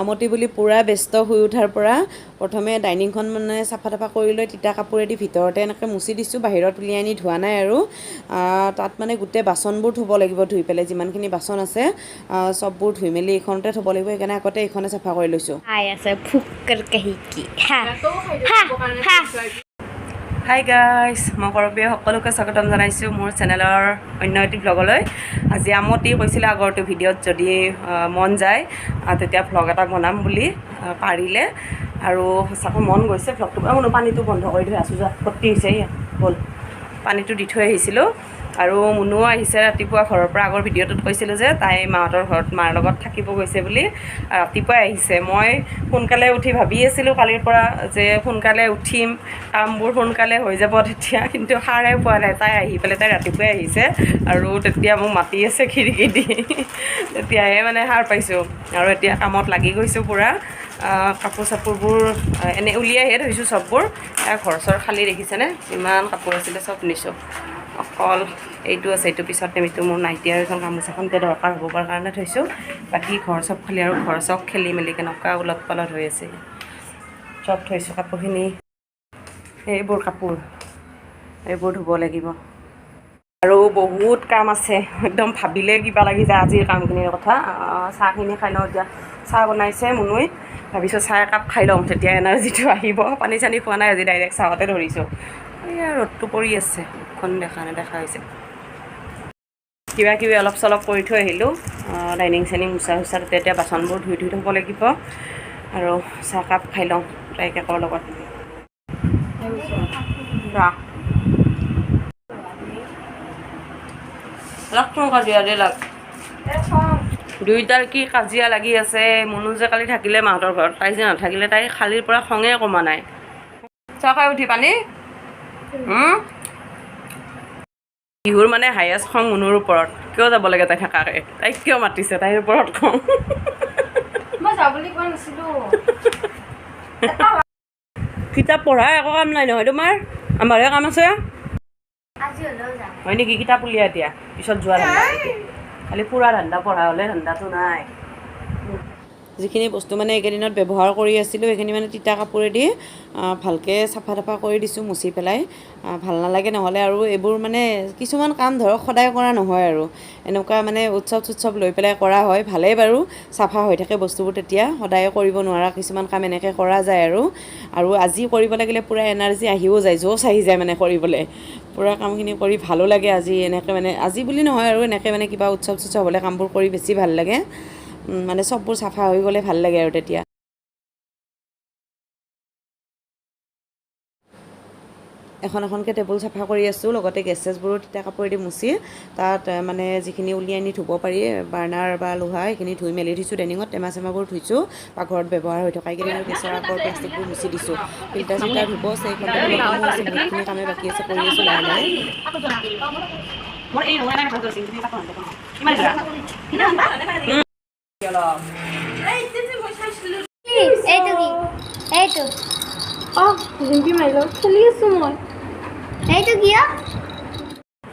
আমতি বুলি পূৰা ব্যস্ত শুই উঠাৰ পৰা প্ৰথমে ডাইনিংখন মানে চাফা তাফা কৰি লৈ তিতা কাপোৰেদি ভিতৰতে এনেকৈ মুচি দিছোঁ, বাহিৰত উলিয়াই আনি ধোৱা নাই আৰু তাত মানে গোটেই বাচনবোৰ ধুব লাগিব, ধুই পেলাই যিমানখিনি বাচন আছে চববোৰ ধুই মেলি এইখনতে থ'ব লাগিব, সেইকাৰণে আগতে এইখনে চাফা কৰি লৈছোঁ। হাই গাইজ, মই কৰবীয়ে সকলোকে স্বাগতম জনাইছোঁ মোৰ চেনেলৰ অন্য এটি ভ্লগলৈ। আজি আমতি কৈছিলে আগৰটো ভিডিঅ'ত যদি মন যায় তেতিয়া ভ্লগ এটা বনাম বুলি পাৰিলে, আৰু সঁচাকৈ মন গৈছে ভ্লগটো। পানীটো বন্ধ কৰি থৈ আছোঁ, ভৰ্তি হৈছে হ'ল, পানীটো দি থৈ আহিছিলোঁ। আৰু মুনুও আহিছে ৰাতিপুৱা ঘৰৰ পৰা। আগৰ ভিডিঅ'টোত কৈছিলোঁ যে তাই মাহঁতৰ ঘৰত মাৰ লগত থাকিব গৈছে বুলি, ৰাতিপুৱাই আহিছে। মই সোনকালে উঠি ভাবি আছিলোঁ কালিৰ পৰা যে সোনকালে উঠিম, কামবোৰ সোনকালে হৈ যাব তেতিয়া, কিন্তু সাৰে পোৱা নাই। তাই আহি পেলাই তাই ৰাতিপুৱাই আহিছে আৰু তেতিয়া মোক মাতি আছে খিৰিকী দি, তেতিয়াহে মানে সাৰ পাইছোঁ। আৰু এতিয়া কামত লাগি গৈছোঁ পূৰা। কাপোৰ চাপোৰবোৰ এনেই উলিয়াইহে থৈছোঁ চববোৰ। ঘৰ চৰ খালী দেখিছেনে, ইমান কাপোৰ আছিলে চব নিছোঁ, অকল এইটো আছে, এইটো পিছত নিম। এইটো মোৰ নাইটি আৰু এখন গামোচাখনতে দৰকাৰ হ'ব পৰা কাৰণে থৈছোঁ। বাকী ঘৰ চব খালী, আৰু ঘৰ চব খেলি মেলি কেনেকুৱা ওলট পালট হৈ আছে চব থৈছোঁ। কাপোৰখিনি এইবোৰ কাপোৰ এইবোৰ ধুব লাগিব, আৰু বহুত কাম আছে, একদম ভাবিলে কিবা লাগি যায় আজিৰ কামখিনিৰ কথা। চাহখিনি খাই লওঁ এতিয়া, চাহ বনাইছে মুনুই, ভাবিছোঁ চাহ একাপ খাই লওঁ তেতিয়া এনাৰ্জিটো আহিব। পানী চানী খোৱা নাই আজি, ডাইৰেক্ট চাহতে ধৰিছোঁ। এয়া ৰ'দটো পৰি আছে, মুখখন দেখা নেদেখা হৈছে। কিবা কিবি অলপ চলপ কৰি থৈ আহিলোঁ, ডাইনিং চাইনিং মোচা চোচা, তেতিয়া বাচনবোৰ ধুই থ'ব লাগিব। আৰু চাহকাপ খাই লওঁ ড্ৰাই কেকৰ লগত। দুইটাৰ কি কাজিয়া লাগি আছে। মুনু যে কালি থাকিলে মাহঁতৰ ঘৰত, তাই যে নাথাকিলে, তাই কালিৰ পৰা খঙে কমা নাই। চাহ খাই উঠি পানী বিহুৰ মানে হায়েষ্ট খং মুনুৰ ওপৰত। কিয় যাব লাগে তাই থাকাকে, তাইক কিয় মাতিছে, তাইৰ ওপৰত খং। মই যাওঁ বুলি কোৱা নাছিলোঁ। কিতাপ পঢ়া একো কাম নাই নহয় তোমাৰ, আমাৰহে কাম আছে। হয় নেকি? কিতাপ উলিয়াই দিয়া, পিছত যোৱা ধান্দা, খালি ফুৰা ধান্দা, পঢ়া হ'লে ধান্দাটো নাই। যিখিনি বস্তু মানে এইকেইদিনত ব্যৱহাৰ কৰি আছিলোঁ সেইখিনি মানে তিতা কাপোৰেদি ভালকৈ চাফা তাফা কৰি দিছোঁ, মুচি পেলাই। ভাল নালাগে নহ'লে, আৰু এইবোৰ মানে কিছুমান কাম ধৰক সদায় কৰা নহয়, আৰু এনেকুৱা মানে উৎসৱ চুৎসৱ লৈ পেলাই কৰা হয়। ভালেই বাৰু, চাফা হৈ থাকে বস্তুবোৰ, তেতিয়া সদায়ে কৰিব নোৱাৰা কিছুমান কাম এনেকৈ কৰা যায়। আৰু আজি কৰিব লাগিলে পূৰা এনাৰ্জি আহিও যায়, জোচ আহি যায় মানে কৰিবলৈ। পূৰা কামখিনি কৰি ভালো লাগে আজি, এনেকৈ মানে আজি বুলি নহয় আৰু এনেকৈ মানে কিবা উৎসৱ চুৎসৱ হ'লে কামবোৰ কৰি বেছি ভাল লাগে। মানে চববোৰ চাফা হৈ গ'লে ভাল লাগে আৰু তেতিয়া। এখন এখনকৈ টেবুল চাফা কৰি আছোঁ, লগতে গেছ চেছবোৰো তিতা কাপোৰেদি মুচি তাত মানে যিখিনি উলিয়াই আনি ধুব পাৰি বাৰ্ণাৰ বা লোহা, সেইখিনি ধুই মেলি থৈছোঁ। ডাইনিঙত টেমা চেমাবোৰ ধুইছোঁ, পাকঘৰত ব্যৱহাৰ হৈ থকা এইকেইদিন গেছৰ আগৰ প্লাষ্টিকবোৰ মুচি দিছোঁ। ফিল্টাৰ চিল্টাৰ ধুব আছে, এইখন টেবুলৰ কামো আছে, বহুতখিনি কামেই বাকী আছে, কৰি আছোঁ লাহে লাহে।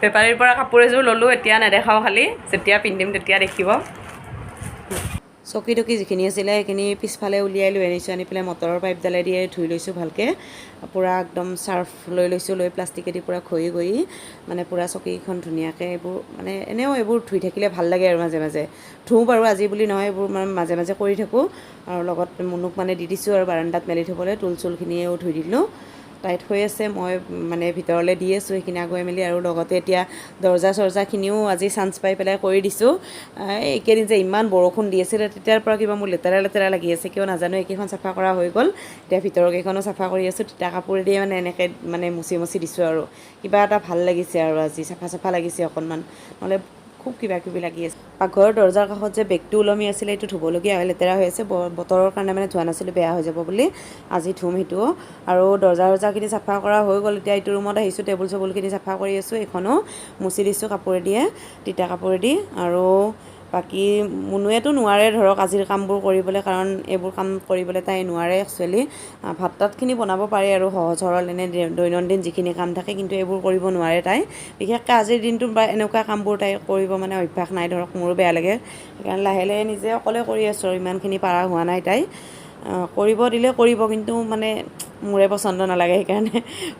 বেপাৰীৰ পৰা কাপোৰ এযোৰ ল'লোঁ, এতিয়া নেদেখাওঁ, খালি যেতিয়া পিন্ধিম তেতিয়া দেখিব। চকী টকী যিখিনি আছিলে সেইখিনি পিছফালে উলিয়াই লৈ আনিছোঁ, আনি পেলাই মটৰৰ পাইপডালেদি ধুই লৈছোঁ ভালকৈ। পূৰা একদম চাৰ্ফ লৈ লৈছোঁ, লৈ প্লাষ্টিকেদি পূৰা ঘঁহি মানে পূৰা চকীখন ধুনীয়াকৈ। এইবোৰ মানে এনেও এইবোৰ ধুই থাকিলে ভাল লাগে আৰু মাজে মাজে ধুওঁ বাৰু, আজি বুলি নহয়, এইবোৰ মানে মাজে মাজে কৰি থাকোঁ। আৰু লগত মুনুক মানে দি দিছোঁ আৰু বাৰাণ্ডাত মেলি থ'বলৈ, টুল চুলখিনিও ধুই দিলোঁ। টাইট হৈ আছে, মই মানে ভিতৰলৈ দি আছোঁ সেইখিনি আগুৱাই মেলি। আৰু লগতে এতিয়া দৰ্জা চৰ্জাখিনিও আজি চান্স পাই পেলাই কৰি দিছোঁ। এইকেইদিন যে ইমান বৰষুণ দি আছিলে, তেতিয়াৰ পৰা কিবা মোৰ লেতেৰা লেতেৰা লাগি আছে, কিয় নাজানো। এইকেইখন চাফা কৰা হৈ গ'ল, এতিয়া ভিতৰৰ কেইখনো চাফা কৰি আছোঁ। তিতা কাপোৰেদিয়ে মানে এনেকৈ মানে মুচি দিছোঁ, আৰু কিবা এটা ভাল লাগিছে আৰু আজি চাফা চাফা লাগিছে অকণমান, নহ'লে খুব কিবা কিবি লাগি আছে। পাকঘৰৰ দৰ্জাৰ কাষত যে বেগটো ওলমি আছিলে, এইটো ধুবলগীয়া লেতেৰা হৈ আছে, বতৰৰ কাৰণে মানে ধোৱা নাছিলোঁ, বেয়া হৈ যাব বুলি। আজি ধুম সেইটোও। আৰু দৰ্জা চৰ্জাখিনি চাফা কৰা হৈ গ'ল, এতিয়া এইটো ৰুমত আহিছোঁ, টেবুল চেবুলখিনি চাফা কৰি আছোঁ, এইখনো মুচি দিছোঁ কাপোৰেদিয়ে, তিতা কাপোৰেদি। আৰু বাকী মুনুৱেতো নোৱাৰে ধৰক আজিৰ কামবোৰ কৰিবলৈ, কাৰণ এইবোৰ কাম কৰিবলৈ তাই নোৱাৰে একচুৱেলি। ভাত তাতখিনি বনাব পাৰে আৰু সহজ সৰল এনে দৈনন্দিন যিখিনি কাম থাকে, কিন্তু এইবোৰ কৰিব নোৱাৰে তাই। বিশেষকৈ আজিৰ দিনটোত বা এনেকুৱা কামবোৰ তাই কৰিব মানে অভ্যাস নাই ধৰক, মোৰো বেয়া লাগে। সেইকাৰণে লাহে লাহে নিজে অকলে কৰি আছোঁ আৰু ইমানখিনি পাৰা হোৱা নাই তাই। কৰিব দিলে কৰিব, কিন্তু মানে মোৰে পচন্দ নালাগে, সেইকাৰণে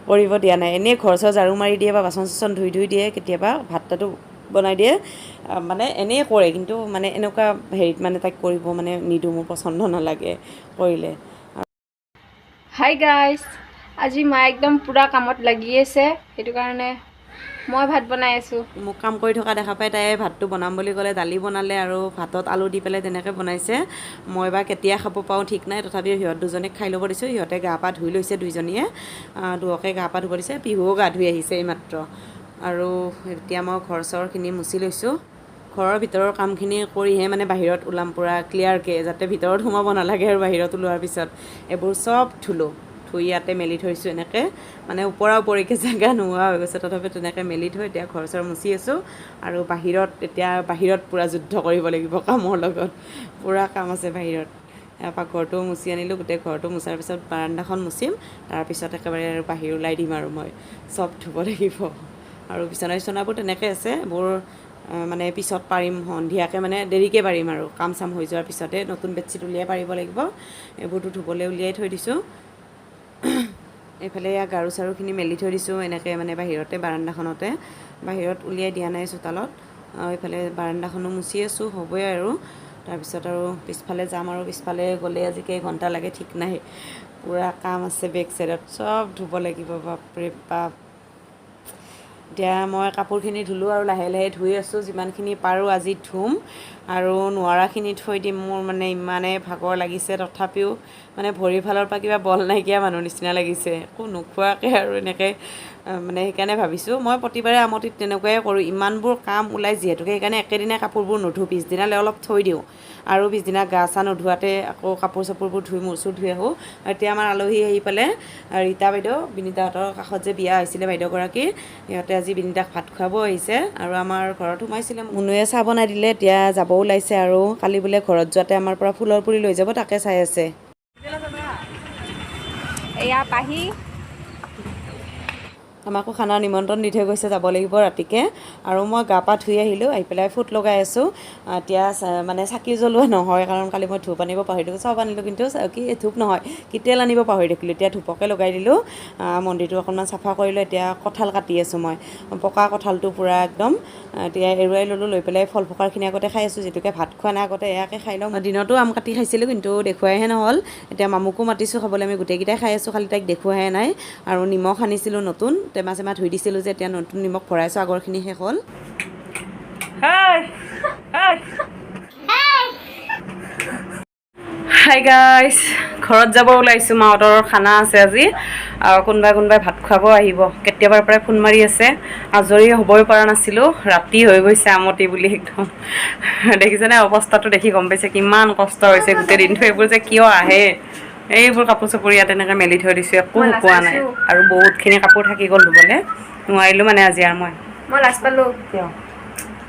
কৰিব দিয়া নাই। এনেই ঘৰ চৰ ঝাৰু মাৰি দিয়ে বা বাচন চাচন ধুই দিয়ে, কেতিয়াবা ভাত তাতো বনাই দিয়ে, মানে এনেই কৰে, কিন্তু মানে এনেকুৱা হেৰিত মানে তাইক কৰিব মানে নিদিওঁ, মোৰ পচন্দ নালাগে কৰিলে। হাই গাইজ, আজি মা একদম পূৰা কামত লাগি আছে, সেইটো কাৰণে মই ভাত বনাই আছোঁ। মোক কাম কৰি থকা দেখা পাই তাই ভাতটো বনাম বুলি ক'লে, দালি বনালে আৰু ভাতত আলু দি পেলাই তেনেকৈ বনাইছে। মই বা কেতিয়া খাব পাওঁ ঠিক নাই, তথাপিও সিহঁত দুজনীক খাই ল'ব দিছোঁ। সিহঁতে গা পা ধুই লৈছে দুইজনীয়ে, দুয়োকে গা পা ধুব দিছে। পিহুও গা ধুই আহিছে এইমাত্ৰ। আৰু এতিয়া মই ঘৰ চৰখিনি মুচি লৈছোঁ। ঘৰৰ ভিতৰৰ কামখিনি কৰিহে মানে বাহিৰত ওলাম পূৰা ক্লিয়াৰকৈ, যাতে ভিতৰত সোমাব নালাগে আৰু বাহিৰত ওলোৱাৰ পিছত। এইবোৰ চব ধুলোঁ, ধুই ইয়াতে মেলি থৈছোঁ এনেকৈ, মানে ওপৰা ওপৰিকৈ জেগা নোহোৱা হৈ গৈছে, তথাপিও তেনেকৈ মেলি থৈ এতিয়া ঘৰ চৰ মুচি আছোঁ। আৰু বাহিৰত পূৰা যুদ্ধ কৰিব লাগিব কামৰ লগত, পূৰা কাম আছে বাহিৰত। পাকঘৰটো মুচি আনিলোঁ, গোটেই ঘৰটো মুচাৰ পিছত বাৰাণ্ডাখন মুচিম, তাৰপিছত একেবাৰে আৰু বাহিৰ ওলাই দিম আৰু মই চব ধুব লাগিব। আৰু বিচনা চিচনাবোৰ তেনেকৈ আছে, এইবোৰ মানে পিছত পাৰিম, সন্ধিয়াকৈ মানে দেৰিকৈ পাৰিম আৰু কাম চাম হৈ যোৱাৰ পিছতে। নতুন বেডশ্বীট উলিয়াই পাৰিব লাগিব, এইবোৰতো ধুবলৈ উলিয়াই থৈ দিছোঁ। এইফালে গাৰু চাৰুখিনি মেলি থৈ দিছোঁ এনেকৈ, মানে বাহিৰতে বাৰাণ্ডাখনতে, বাহিৰত উলিয়াই দিয়া নাই চোতালত। এইফালে বাৰাণ্ডাখনো মুচি আছোঁ, হ'বই আৰু। তাৰপিছত আৰু পিছফালে যাম, আৰু পিছফালে গ'লে আজি কেইঘণ্টা লাগে ঠিক নাই, পূৰা কাম আছে বেক চাইডত, চব ধুব লাগিব, বাপৰে বাপ। এতিয়া মই কাপোৰখিনি ধুলোঁ আৰু লাহে লাহে ধুই আছোঁ, যিমানখিনি পাৰোঁ আজি ধুম, আৰু নোৱাৰাখিনি থৈ দিম। মোৰ মানে ইমানেই ভাগৰ লাগিছে, তথাপিও মানে ভৰিৰ ফালৰ পৰা কিবা বল নাইকিয়া মানুহ নিচিনা লাগিছে, একো নোখোৱাকৈ আৰু এনেকৈ। মানে সেইকাৰণে ভাবিছোঁ, মই প্ৰতিবাৰে আমতিত তেনেকুৱাই কৰোঁ, ইমানবোৰ কাম ওলাই যিহেতুকে, সেইকাৰণে একেদিনাই কাপোৰবোৰ নুধুঁ, পিছদিনালৈ অলপ থৈ দিওঁ, আৰু পিছদিনা গা চা নোধোৱাতে আকৌ কাপোৰ চাপোৰবোৰ ধুই মূৰ চুৰ ধুই আহোঁ। এতিয়া আমাৰ আলহী আহি পেলাই, ৰীতা বাইদেউ, বিনীতাহঁতৰ কাষত যে বিয়া হৈছিলে বাইদেউগৰাকী, সিহঁতে আজি বিনীতাক ভাত খুৱাব আহিছে, আৰু আমাৰ ঘৰত সোমাইছিলে। মুনুৱে চাহ বনাই দিলে, এতিয়া যাব ওলাইছে, আৰু কালি বোলে ঘৰত যোৱাতে আমাৰ পৰা ফুলৰ পুলি লৈ যাব, তাকে চাই আছে। এয়া পাহি আমাকো খানাৰ নিমন্ত্ৰণ দি থৈ গৈছে, যাব লাগিব ৰাতিকৈ। আৰু মই গা পা ধুই আহিলোঁ, আহি পেলাই ফুট লগাই আছোঁ। এতিয়া মানে চাকি জ্বলোৱা নহয়, কাৰণ কালি মই ধূপ আনিব পাহৰি থাকিলোঁ, চব আনিলোঁ, কিন্তু ধূপ নহয়, কিটেল আনিব পাহৰি থাকিলোঁ। এতিয়া ধূপকে লগাই দিলোঁ, মন্দিৰটো অকণমান চাফা কৰিলোঁ। এতিয়া কঁঠাল কাটি আছোঁ মই, পকা কঁঠালটো পূৰা একদম, এতিয়া এৰুৱাই ল'লোঁ, লৈ পেলাই ফল ফকাৰখিনি আগতে খাই আছোঁ, যিহেতুকে ভাত খোৱা নাই আগতে এয়াকে খাই লওঁ। দিনতো আম কাটি খাইছিলোঁ, কিন্তু দেখুৱাইহে নহ'ল। এতিয়া মামুকো মাতিছোঁ খাবলৈ, আমি গোটেইকেইটাই খাই আছোঁ, খালি তাইক দেখুৱাহে নাই। আৰু নিমখ আনিছিলোঁ নতুন, টেমা চেমা ধুই দিছিলোঁ যে, এতিয়া নতুন নিমখ ভৰাইছোঁ, আগৰখিনি শেষ হ'ল। হাই গাইছ, ঘৰত যাব ওলাইছোঁ, মাহঁতৰ খানা আছে আজি, কোনোবাই ভাত খুৱাব আহিব। কেতিয়াবাৰ পৰাই ফোন মাৰি আছে, আজৰি হ'বই পৰা নাছিলোঁ, ৰাতি হৈ গৈছে আমতি বুলি একদম। দেখিছেনে অৱস্থাটো, দেখি গম পাইছে কিমান কষ্ট হৈছে গোটেই দিনটো। এইবোৰ যে কিয় আহে, এইবোৰ কাপোৰ চাপোৰ ইয়াত এনেকৈ মেলি থৈ দিছোঁ, একো শুকোৱা নাই, আৰু বহুতখিনি কাপোৰ থাকি গ'ল ধুবলৈ, নোৱাৰিলোঁ মানে আজি। আৰু মই লাজ পালোঁ, কিয়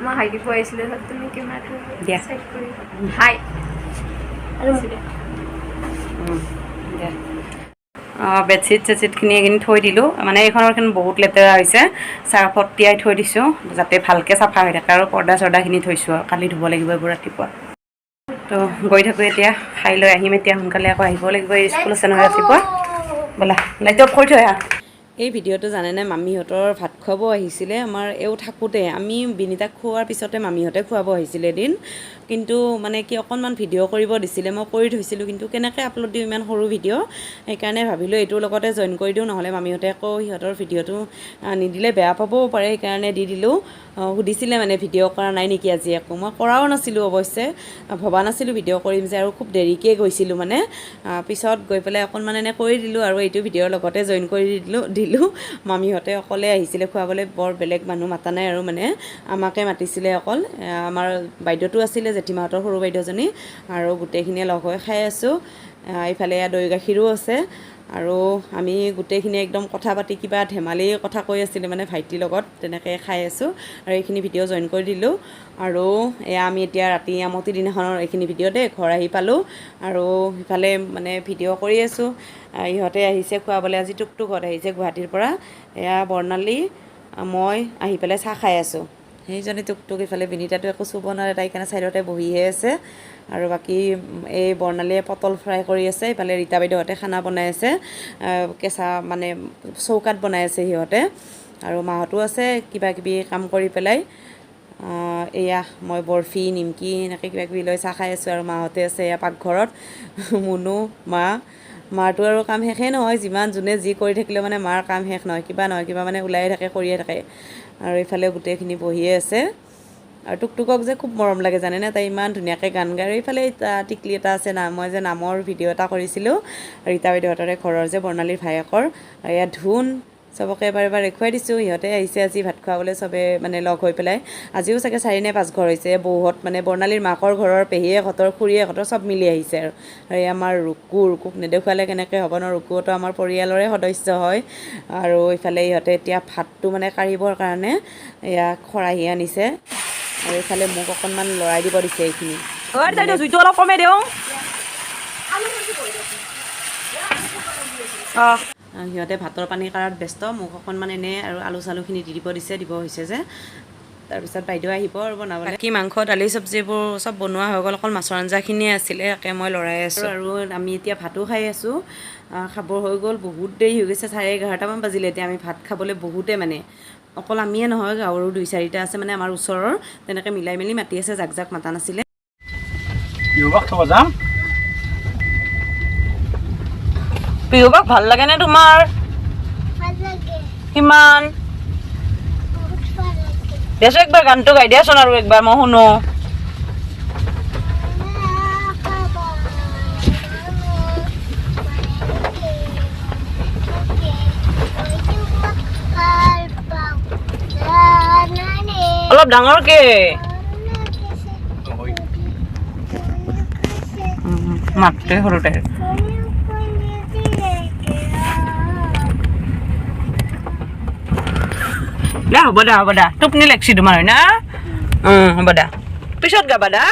মই হাইকি খুৱাইছিলোঁ, তুমি কিমান দিয়া হাই বেডশ্বীট চেডশ্বীটখিনি এইখিনি থৈ দিলোঁ, মানে এইখনৰ বহুত লেতেৰা হৈছে, চাৰ্ফত তিয়াই থৈ দিছোঁ, যাতে ভালকৈ চাফা হৈ থাকে। আৰু পৰ্দা চৰ্দাখিনি থৈছোঁ, আৰু কালি ধুব লাগিব এইবোৰ ৰাতিপুৱা। তো গৈ থাকোঁ এতিয়া, খাই লৈ আহিম এতিয়া, সোনকালে আকৌ আহিব লাগিব, এই স্কুল আছে নহয় ৰাতিপুৱা। ব'লা, লাইটটো অফ কৰি থৈ আহা। এই ভিডিঅ'টো জানেনে, মামীহঁতৰ ভাত খুৱাব আহিছিলে, আমাৰ এওঁ থাকোঁতে, আমি বিনীতাক খুওৱাৰ পিছতে মামীহঁতে খুৱাব আহিছিলে এদিন। কিন্তু মানে কি, অকণমান ভিডিঅ' কৰিব দিছিলে, মই কৰি থৈছিলোঁ, কিন্তু কেনেকৈ আপলোড দিওঁ ইমান সৰু ভিডিঅ', সেইকাৰণে ভাবিলোঁ এইটোৰ লগতে জইন কৰি দিওঁ, নহ'লে মামীহঁতে আকৌ সিহঁতৰ ভিডিঅ'টো নিদিলে বেয়া পাবও পাৰে, সেইকাৰণে দি দিলোঁ। সুধিছিলে মানে ভিডিঅ' কৰা নাই নেকি আজি, একো মই কৰাও নাছিলোঁ অৱশ্যে, ভবা নাছিলোঁ ভিডিঅ' কৰিম যে, আৰু খুব দেৰিকৈ গৈছিলোঁ মানে, পিছত গৈ পেলাই অকণমান এনে কৰি দিলোঁ, আৰু এইটো ভিডিঅ'ৰ লগতে জইন কৰি দিলোঁ। মামীহঁতে অকলে আহিছিলে খুৱাবলৈ, বৰ বেলেগ মানুহ মাতা নাই আৰু, মানে আমাকে মাতিছিলে অকল, আমাৰ বাইদেউটো আছিলে, জেঠীমাহঁতৰ সৰু বাইদেউজনী, আৰু গোটেইখিনিয়ে লগ হৈ খাই আছোঁ। এইফালে দৈ গাখীৰো আছে আৰু আমি গোটেইখিনি একদম কথা পাতি কিবা ধেমালি কথা কৈ আছিলোঁ মানে ভাইটিৰ লগত তেনেকৈ খাই আছোঁ আৰু এইখিনি ভিডিঅ' জইন কৰি দিলোঁ আৰু এয়া আমি এতিয়া ৰাতি আমতিৰ দিনাখনৰ এইখিনি ভিডিঅ' দেই ঘৰ আহি পালোঁ আৰু সিফালে মানে ভিডিঅ' কৰি আছোঁ ইহঁতে আহিছে খুৱাবলৈ আজি টুকটুকত আহিছে গুৱাহাটীৰ পৰা এয়া বৰ্ণালী মই আহি পেলাই চাহ খাই আছোঁ সেইজনী টুকটুক ইফালে বিনীতাটো একো চুব নোৱাৰে তাই কাৰণে ছাইডতে বহিহে আছে আৰু বাকী এই বৰ্ণালীয়ে পটল ফ্ৰাই কৰি আছে ইফালে ৰীতা বাইদেউহঁতে খানা বনাই আছে কেঁচা মানে চৌকাত বনাই আছে সিহঁতে আৰু মাহঁতো আছে কিবা কিবি কাম কৰি পেলাই এয়া মই বৰফি নিমকি এনেকৈ কিবা কিবি লৈ চাহ খাই আছোঁ আৰু মাহঁতে আছে এয়া পাকঘৰত মুনু মাৰটো আৰু কাম শেষেই নহয় যিমান যোনে যি কৰি থাকিলেও মানে মাৰ কাম শেষ নহয় কিবা মানে ওলাই থাকে কৰিয়ে থাকে আৰু এইফালে গোটেইখিনি বহিয়ে আছে আৰু টুকটুকক যে খুব মৰম লাগে জানেনে তাই ইমান ধুনীয়াকৈ গান গায় আৰু এইফালে টিকলি এটা আছে মই যে নামৰ ভিডিঅ' এটা কৰিছিলোঁ ৰীতা বাইদেউহঁতৰে ঘৰৰ যে বৰ্ণালীৰ ভায়েকৰ এয়া ধুন চবকে এবাৰ দেখুৱাই দিছোঁ সিহঁতে আহিছে আজি ভাত খুৱাবলৈ চবে মানে লগ হৈ পেলাই আজিও চাগে 4 নে 5 ঘৰ হৈছে বৌহঁত মানে বৰ্ণালীৰ মাকৰ ঘৰৰ পেহীয়েকহঁতৰ খুৰীয়েকহঁতৰ চব মিলি আহিছে আৰু এই আমাৰ ৰুকুক নেদেখুৱালে কেনেকৈ হ'ব ন ৰুকুতো আমাৰ পৰিয়ালৰে সদস্য হয় আৰু ইফালে ইহঁতে এতিয়া ভাতটো মানে কাঢ়িবৰ কাৰণে এয়া খৰাহী আনিছে আৰু এইফালে মোক অকণমান লৰাই দিব দিছে এইখিনি জুইটো অলপ কমে দিওঁ সিহঁতে ভাতৰ পানী কাঢ়াত ব্যস্ত মোক অকণমান এনে আৰু আলু চালুখিনি দিব হৈছে যে তাৰপিছত বাইদেউ আহিব আৰু বনাবলৈ বাকী মাংস দালি চব্জিবোৰ চব বনোৱা হৈ গ'ল অকল মাছৰ আঞ্জাখিনিয়ে আছিলে তাকে মই লৰাই আছোঁ আৰু আমি এতিয়া ভাতো খাই আছোঁ খাবৰ হৈ গ'ল বহুত দেৰি হৈ গৈছে 11:30মান বাজিলে এতিয়া আমি ভাত খাবলৈ বহুতে মানে অকল আমিয়ে নহয় গাঁৱৰো 2-4টা আছে মানে আমাৰ ওচৰৰ তেনেকৈ মিলাই মেলি মাতি আছে জাক মাতা নাছিলে পিহুবাক ভাল লাগেনে তোমাৰ কিমান দেছো একবাৰ গানটো গাই দিয়াচোন আৰু একবাৰ মই শুনো অলপ ডাঙৰকে মাতটোৱে সৰুতে হ'ব দা টোপনি লাগছি তোমাৰ হয় না হ'ব দা পিছত গাবা দা